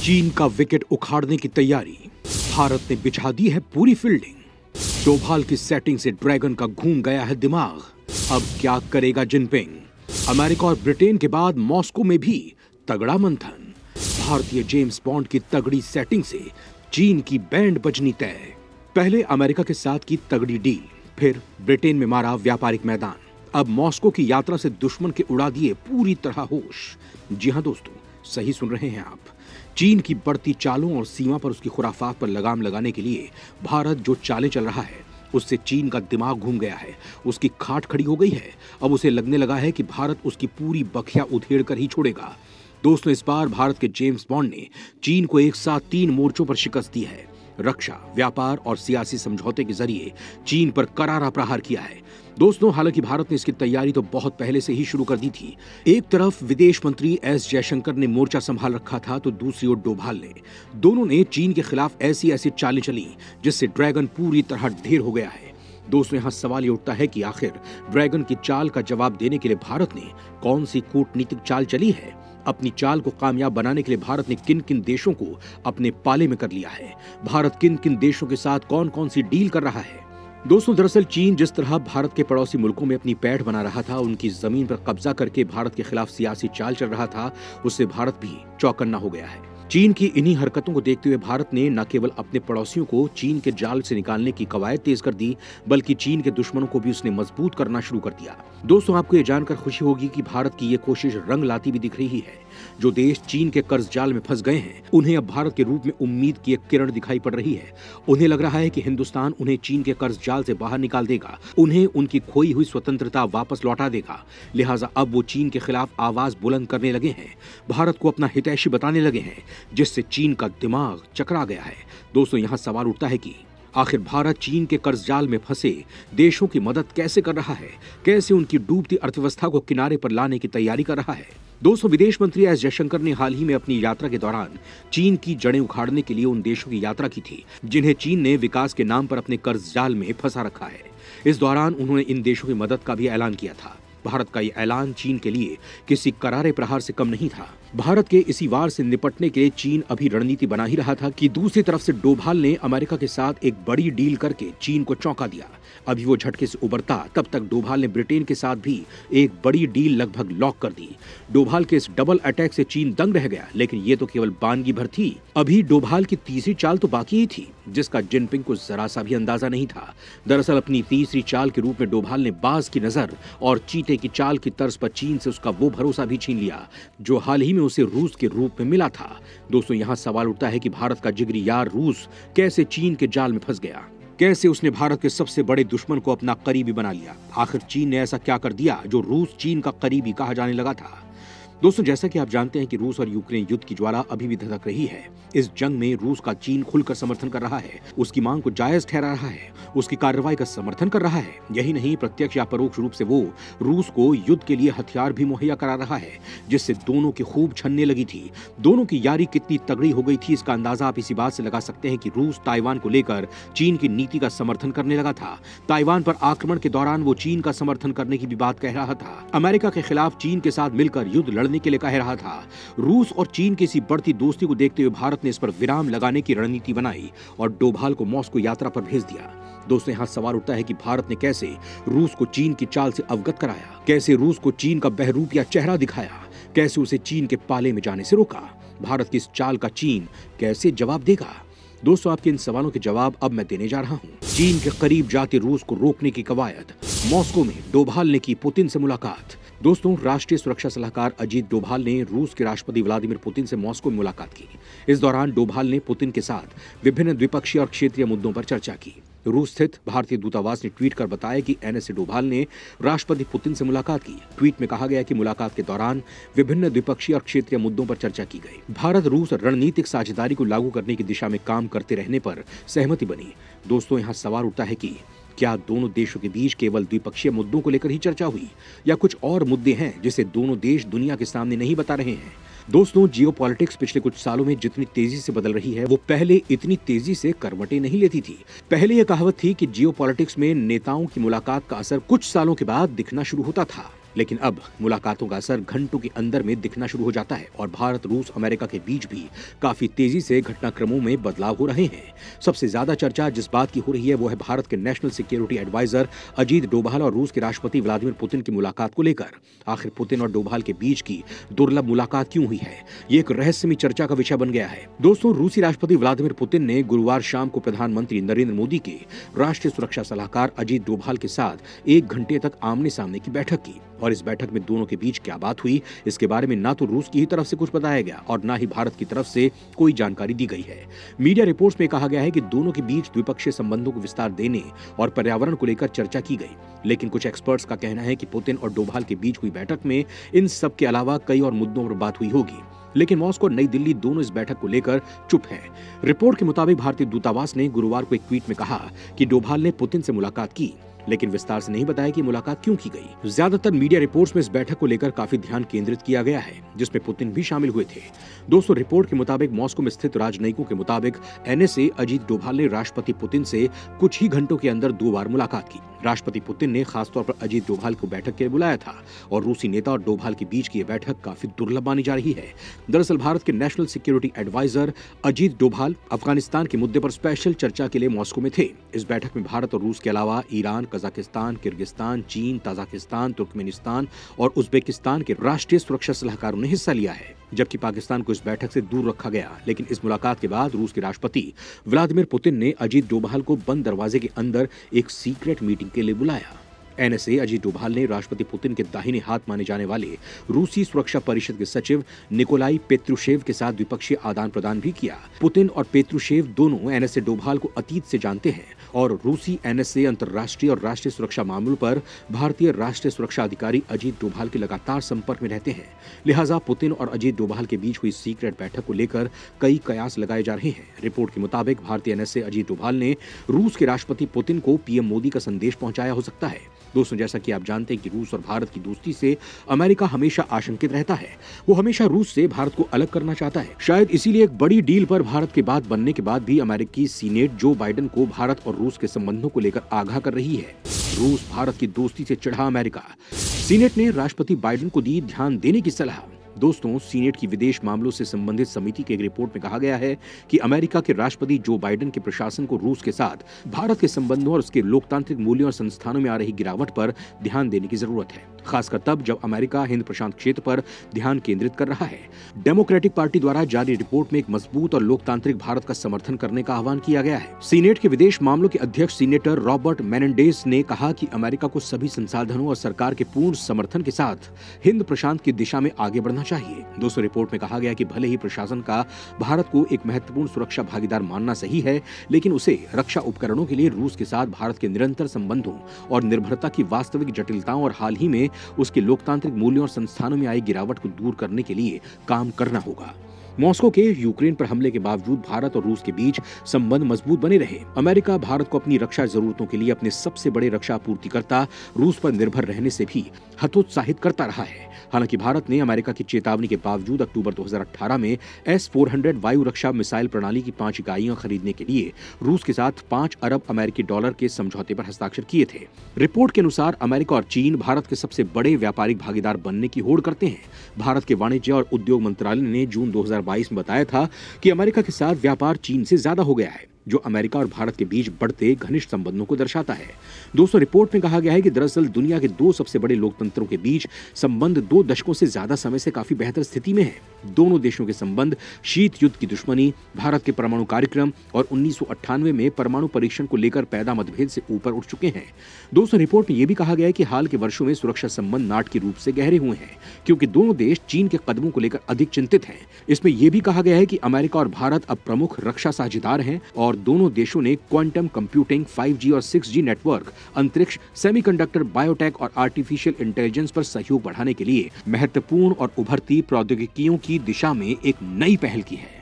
चीन का विकेट उखाड़ने की तैयारी, भारत ने बिछा दी है पूरी फील्डिंग। डोभाल की सेटिंग से ड्रैगन का घूम गया है दिमाग। अब क्या करेगा जिनपिंग? अमेरिका और ब्रिटेन के बाद मॉस्को में भी तगड़ा मंथन। भारतीय जेम्स बॉन्ड की तगड़ी सेटिंग से चीन की बैंड बजनी तय। पहले अमेरिका के साथ की तगड़ी डील, फिर ब्रिटेन में मारा व्यापारिक मैदान। अब मॉस्को की यात्रा से दुश्मन के उड़ा दिए पूरी तरह होश। जी हां दोस्तों, सही सुन रहे हैं आप। चीन की बढ़ती चालों और सीमा पर उसकी खुराफात पर लगाम लगाने के लिए भारत जो चालें चल रहा है, उससे चीन का दिमाग घूम गया है। उसकी खाट खड़ी हो गई है। अब उसे लगने लगा है कि भारत उसकी पूरी बखिया उधेड़ कर ही छोड़ेगा। दोस्तों, इस बार भारत के जेम्स बॉन्ड ने चीन को एक साथ 3 मोर्चों पर शिकस्त दी है। रक्षा, व्यापार और सियासी समझौते के जरिए चीन पर करारा प्रहार किया है। दोस्तों, हालांकि भारत ने इसकी तैयारी तो बहुत पहले से ही शुरू कर दी थी। एक तरफ विदेश मंत्री एस जयशंकर ने मोर्चा संभाल रखा था, तो दूसरी ओर डोभाल ने। दोनों ने चीन के खिलाफ ऐसी ऐसी चालें चली जिससे ड्रैगन पूरी तरह ढेर हो गया है। दोस्तों, यहाँ सवाल ये उठता है कि आखिर ड्रैगन की चाल का जवाब देने के लिए भारत ने कौन सी कूटनीतिक चाल चली है? अपनी चाल को कामयाब बनाने के लिए भारत ने किन किन देशों को अपने पाले में कर लिया है? भारत किन किन देशों के साथ कौन कौन सी डील कर रहा है? दोस्तों, दरअसल चीन जिस तरह भारत के पड़ोसी मुल्कों में अपनी पैठ बना रहा था, उनकी जमीन पर कब्जा करके भारत के खिलाफ सियासी चाल चल रहा था, उससे भारत भी चौकन्ना हो गया है। चीन की इन्हीं हरकतों को देखते हुए भारत ने न केवल अपने पड़ोसियों को चीन के जाल से निकालने की कवायद तेज कर दी, बल्कि चीन के दुश्मनों को भी उसने मजबूत करना शुरू कर दिया। दोस्तों, आपको ये जानकर खुशी होगी कि भारत की ये कोशिश रंग लाती भी दिख रही है। जो देश चीन के कर्ज जाल में फंस गए हैं, उन्हें अब भारत के रूप में उम्मीद की एक किरण दिखाई पड़ रही है। उन्हें लग रहा है कि हिंदुस्तान उन्हें चीन के कर्ज जाल से बाहर निकाल देगा, उन्हें उनकी खोई हुई स्वतंत्रता वापस लौटा देगा। लिहाजा अब वो चीन के खिलाफ आवाज बुलंद करने लगे हैं, भारत को अपना हितैषी बताने लगे हैं, जिससे चीन का दिमाग चकरा गया है। दोस्तों, यहाँ सवाल उठता है कि आखिर भारत चीन के कर्ज जाल में फंसे देशों की मदद कैसे कर रहा है? कैसे उनकी डूबती अर्थव्यवस्था को किनारे पर लाने की तैयारी कर रहा है? दोस्तों, विदेश मंत्री एस जयशंकर ने हाल ही में अपनी यात्रा के दौरान चीन की जड़ें उखाड़ने के लिए उन देशों की यात्रा की थी जिन्हें चीन ने विकास के नाम पर अपने कर्ज जाल में फंसा रखा है। इस दौरान उन्होंने इन देशों की मदद का भी ऐलान किया था। भारत का ये ऐलान चीन के लिए किसी करारे प्रहार से कम नहीं था। भारत के इसी वार से निपटने के लिए चीन अभी रणनीति बना ही रहा था कि दूसरी तरफ से डोभाल ने अमेरिका के साथ एक बड़ी डील करके चीन को चौंका दिया। अभी वो झटके से उबरता, तब तक डोभाल ने ब्रिटेन के साथ भी एक बड़ी डील लगभग लॉक कर दी। डोभाल के इस डबल अटैक से चीन दंग रह गया, लेकिन ये तो केवल बानगी भर थी। अभी डोभाल की तीसरी चाल तो बाकी ही थी, जिसका जिनपिंग को जरा सा भी अंदाजा नहीं था। दरअसल अपनी तीसरी चाल के रूप में डोभाल ने बाज की नजर और चीते की चाल की तर्ज पर चीन से उसका वो भरोसा भी छीन लिया जो हाल ही में उसे रूस के रूप में मिला था। दोस्तों, यहाँ सवाल उठता है कि भारत का जिगरी यार रूस कैसे चीन के जाल में फंस गया? कैसे उसने भारत के सबसे बड़े दुश्मन को अपना करीबी बना लिया? आखिर चीन ने ऐसा क्या कर दिया जो रूस चीन का करीबी कहा जाने लगा था? दोस्तों, जैसा कि आप जानते हैं कि रूस और यूक्रेन युद्ध की ज्वाला अभी भी धधक रही है। इस जंग में रूस का चीन खुलकर समर्थन कर रहा है, उसकी मांग को जायज ठहरा रहा है, उसकी कार्रवाई का समर्थन कर रहा है। यही नहीं, प्रत्यक्ष या परोक्ष रूप से वो रूस को युद्ध के लिए हथियार भी मुहैया करा रहा है, जिससे दोनों की खूब छनने लगी थी। दोनों की यारी कितनी तगड़ी हो गई थी, इसका अंदाजा आप इसी बात से लगा सकते हैं कि रूस ताइवान को लेकर चीन की नीति का समर्थन करने लगा था। ताइवान पर आक्रमण के दौरान वो चीन का समर्थन करने की भी बात कह रहा था। अमेरिका के खिलाफ चीन के साथ मिलकर युद्ध लड़ने के लिए कह रहा था। रूस और चीन की इसी बढ़ती दोस्ती को देखते हुए भारत ने इस पर विराम लगाने की रणनीति बनाई और डोभाल को मॉस्को यात्रा पर भेज दिया। दोस्तों, यहाँ सवाल उठता है कि भारत ने कैसे रूस को चीन की चाल से अवगत कराया? कैसे रूस को चीन का बहरूपिया चेहरा दिखाया? कैसे उसे चीन के पाले में जाने से रोका? भारत की इस चाल का चीन कैसे जवाब देगा? दोस्तों, आपके इन सवालों के जवाब अब मैं देने जा रहा हूँ। चीन के करीब जाते रूस को रोकने की कवायद, मॉस्को में डोभाल ने की पुतिन से मुलाकात। दोस्तों, राष्ट्रीय सुरक्षा सलाहकार अजीत डोभाल ने रूस के राष्ट्रपति व्लादिमीर पुतिन से मॉस्को में मुलाकात की। इस दौरान डोभाल ने पुतिन के साथ विभिन्न द्विपक्षीय और क्षेत्रीय मुद्दों पर चर्चा की। रूस स्थित भारतीय दूतावास ने ट्वीट कर बताया कि एनएसए डोभाल ने राष्ट्रपति पुतिन से मुलाकात की। ट्वीट में कहा गया कि मुलाकात के दौरान विभिन्न द्विपक्षीय और क्षेत्रीय मुद्दों पर चर्चा की गई। भारत रूस रणनीतिक साझेदारी को लागू करने की दिशा में काम करते रहने पर सहमति बनी। दोस्तों, यहाँ सवाल उठता है कि क्या दोनों देशों के बीच केवल द्विपक्षीय मुद्दों को लेकर ही चर्चा हुई या कुछ और मुद्दे हैं जिसे दोनों देश दुनिया के सामने नहीं बता रहे हैं? दोस्तों, जियोपॉलिटिक्स पिछले कुछ सालों में जितनी तेजी से बदल रही है, वो पहले इतनी तेजी से करवटें नहीं लेती थी। पहले यह कहावत थी कि जियोपॉलिटिक्स में नेताओं की मुलाकात का असर कुछ सालों के बाद दिखना शुरू होता था, लेकिन अब मुलाकातों का असर घंटों के अंदर में दिखना शुरू हो जाता है और भारत, रूस, अमेरिका के बीच भी काफी तेजी से घटनाक्रमों में बदलाव हो रहे हैं। सबसे ज्यादा चर्चा जिस बात की हो रही है वो है भारत के national security adviser Ajit Doval और रूस के राष्ट्रपति व्लादिमीर पुतिन की मुलाकात को लेकर। आखिर पुतिन और डोभाल के बीच की दुर्लभ मुलाकात क्यों हुई है, ये एक रहस्यमय चर्चा का विषय बन गया है। दोस्तों, रूसी राष्ट्रपति व्लादिमीर पुतिन ने गुरुवार शाम को प्रधानमंत्री नरेंद्र मोदी के राष्ट्रीय सुरक्षा सलाहकार अजीत डोभाल के साथ 1 घंटे तक आमने सामने की बैठक की और इस बैठक में दोनों के बीच क्या बात हुई, इसके बारे में ना तो रूस की ही तरफ से कुछ बताया गया और ना ही भारत की तरफ से कोई जानकारी दी गई है। मीडिया रिपोर्ट्स में कहा गया है कि दोनों के बीच द्विपक्षीय संबंधों को विस्तार देने और पर्यावरण को लेकर चर्चा की गई, लेकिन कुछ एक्सपर्ट्स का कहना है कि पुतिन और डोभाल के बीच हुई बैठक में इन सब के अलावा कई और मुद्दों पर बात हुई होगी, लेकिन मॉस्को और नई दिल्ली दोनों इस बैठक को लेकर चुप है। रिपोर्ट के मुताबिक भारतीय दूतावास ने गुरुवार को एक ट्वीट में कहा कि डोभाल ने पुतिन से मुलाकात की, लेकिन विस्तार से नहीं बताया कि मुलाकात क्यों की गई। ज्यादातर मीडिया रिपोर्ट्स में इस बैठक को लेकर काफी ध्यान केंद्रित किया गया है, जिसमें पुतिन भी शामिल हुए थे। दोस्तों, रिपोर्ट के मुताबिक मॉस्को में स्थित राजनयिकों के मुताबिक एनएसए अजीत डोभाल ने राष्ट्रपति पुतिन से कुछ ही घंटों के अंदर 2 बार मुलाकात की। राष्ट्रपति पुतिन ने खासतौर पर अजीत डोभाल को बैठक के लिए बुलाया था और रूसी नेता और डोभाल के बीच की यह बैठक काफी दुर्लभ मानी जा रही है। दरअसल भारत के national security adviser Ajit Doval Afghanistan के मुद्दे पर स्पेशल चर्चा के लिए मॉस्को में थे। इस बैठक में भारत और रूस के अलावा ईरान, कजाकिस्तान, किर्गिस्तान, चीन, ताजिकिस्तान, तुर्कमेनिस्तान और उज्बेकिस्तान के राष्ट्रीय सुरक्षा सलाहकारों ने हिस्सा लिया है, जबकि पाकिस्तान को इस बैठक से दूर रखा गया। लेकिन इस मुलाकात के बाद रूस के राष्ट्रपति व्लादिमीर पुतिन ने अजीत डोभाल को बंद दरवाजे के अंदर एक सीक्रेट मीटिंग के लिए बुलाया। एनएसए अजीत डोभाल ने राष्ट्रपति पुतिन के दाहिने हाथ माने जाने वाले रूसी सुरक्षा परिषद के सचिव निकोलाई पेत्रुशेव के साथ द्विपक्षीय आदान प्रदान भी किया। पुतिन और पेत्रुशेव दोनों एनएसए डोभाल को अतीत से जानते हैं और रूसी एनएसए अंतर्राष्ट्रीय और राष्ट्रीय सुरक्षा मामलों पर भारतीय राष्ट्रीय सुरक्षा अधिकारी अजीत डोभाल के लगातार संपर्क में रहते हैं। लिहाजा पुतिन और अजीत डोभाल के बीच हुई सीक्रेट बैठक को लेकर कई कयास लगाए जा रहे हैं। रिपोर्ट के मुताबिक भारतीय एनएसए अजीत डोभाल ने रूस के राष्ट्रपति पुतिन को पीएम मोदी का संदेश पहुंचाया हो सकता है। दोस्तों, जैसा कि आप जानते हैं कि रूस और भारत की दोस्ती से अमेरिका हमेशा आशंकित रहता है। वो हमेशा रूस से भारत को अलग करना चाहता है। शायद इसीलिए एक बड़ी डील पर भारत के बात बनने के बाद भी अमेरिकी सीनेट जो बाइडेन को भारत और रूस के संबंधों को लेकर आगाह कर रही है। रूस भारत की दोस्ती से चिढ़ा अमेरिका। सीनेट ने राष्ट्रपति बाइडेन को दी ध्यान देने की सलाह। दोस्तों, सीनेट की विदेश मामलों से संबंधित समिति की एक रिपोर्ट में कहा गया है कि अमेरिका के राष्ट्रपति जो बाइडेन के प्रशासन को रूस के साथ भारत के संबंधों और उसके लोकतांत्रिक मूल्यों और संस्थानों में आ रही गिरावट पर ध्यान देने की जरूरत है, खासकर तब जब अमेरिका हिंद प्रशांत क्षेत्र पर ध्यान केंद्रित कर रहा है। डेमोक्रेटिक पार्टी द्वारा जारी रिपोर्ट में एक मजबूत और लोकतांत्रिक भारत का समर्थन करने का आह्वान किया गया है। सीनेट के विदेश मामलों के अध्यक्ष सीनेटर रॉबर्ट मेनेंडेज ने कहा कि अमेरिका को सभी संसाधनों और सरकार के पूर्ण समर्थन के साथ हिंद प्रशांत की दिशा में आगे बढ़ना चाहिए। दोस्तों, रिपोर्ट में कहा गया कि भले ही प्रशासन का भारत को एक महत्वपूर्ण सुरक्षा भागीदार मानना सही है, लेकिन उसे रक्षा उपकरणों के लिए रूस के साथ भारत के निरंतर संबंधों और निर्भरता की वास्तविक जटिलताओं और हाल ही में उसके लोकतांत्रिक मूल्यों और संस्थानों में आई गिरावट को दूर करने के लिए काम करना होगा। मॉस्को के यूक्रेन पर हमले के बावजूद भारत और रूस के बीच संबंध मजबूत बने रहे। अमेरिका भारत को अपनी रक्षा जरूरतों के लिए अपने सबसे बड़े रक्षा आपूर्तिकर्ता रूस पर निर्भर रहने से भी हतोत्साहित करता रहा है। हालांकि भारत ने अमेरिका की चेतावनी के बावजूद अक्टूबर 2018 में S-400 वायु रक्षा मिसाइल प्रणाली की 5 इकाइयां खरीदने के लिए रूस के साथ 5 अरब अमेरिकी डॉलर के समझौते पर हस्ताक्षर किए थे। रिपोर्ट के अनुसार अमेरिका और चीन भारत के सबसे बड़े व्यापारिक भागीदार बनने की होड़ करते हैं। भारत के वाणिज्य और उद्योग मंत्रालय ने जून 2022 में बताया था कि अमेरिका के साथ व्यापार चीन से ज्यादा हो गया है, जो अमेरिका और भारत के बीच बढ़ते घनिष्ठ संबंधों को दर्शाता है। दोस्तों, रिपोर्ट में कहा गया है कि दरअसल दुनिया के 2 सबसे बड़े लोकतंत्रों के बीच संबंध 2 दशकों से ज्यादा समय से काफी बेहतर स्थिति में है। दोनों देशों के संबंध शीत युद्ध की दुश्मनी, भारत के परमाणु कार्यक्रम और 1998 में परमाणु परीक्षण को लेकर पैदा मतभेद से ऊपर उठ चुके हैं। दोस्तों, रिपोर्ट में यह भी कहा गया है कि हाल के वर्षों में सुरक्षा संबंध नाटकीय रूप से गहरे हुए हैं, क्योंकि दोनों देश चीन के कदमों को लेकर अधिक चिंतित हैं। इसमें यह भी कहा गया है कि अमेरिका और भारत अब प्रमुख रक्षा साझेदार हैं और दोनों देशों ने क्वांटम कंप्यूटिंग, 5G और 6G नेटवर्क, अंतरिक्ष, सेमीकंडक्टर, बायोटेक और आर्टिफिशियल इंटेलिजेंस पर सहयोग बढ़ाने के लिए महत्वपूर्ण और उभरती प्रौद्योगिकियों की दिशा में एक नई पहल की है।